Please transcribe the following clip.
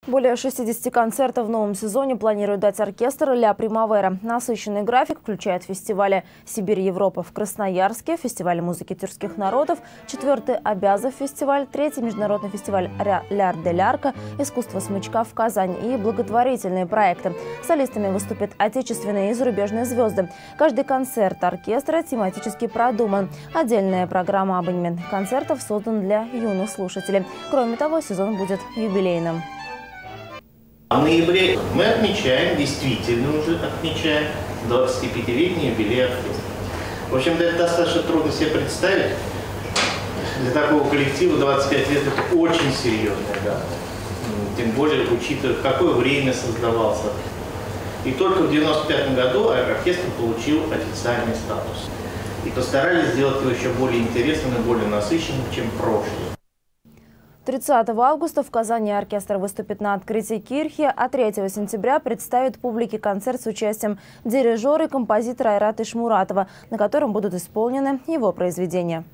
Более 60 концертов в новом сезоне планирует дать оркестр «Ля Примавера». Насыщенный график включает фестивали «Сибирь-Европа» в Красноярске, фестиваль музыки тюркских народов, 4-й Обязов фестиваль, 3-й международный фестиваль «Ляр-де-Лярка», искусство смычка в Казани и благотворительные проекты. Солистами выступят отечественные и зарубежные звезды. Каждый концерт оркестра тематически продуман. Отдельная программа абонементных концертов создана для юных слушателей. Кроме того, сезон будет юбилейным. В ноябре мы отмечаем, действительно уже отмечаем 25-летний юбилей оркестра. В общем-то, это достаточно трудно себе представить. Для такого коллектива 25 лет – это очень серьезная дата. Тем более, учитывая, в какое время создавался. И только в 1995 году оркестр получил официальный статус. И постарались сделать его еще более интересным и более насыщенным, чем прошлый. 30 августа в Казани оркестр выступит на открытии кирхи, а 3 сентября представит публике концерт с участием дирижера и композитора Айрата Ишмуратова, на котором будут исполнены его произведения.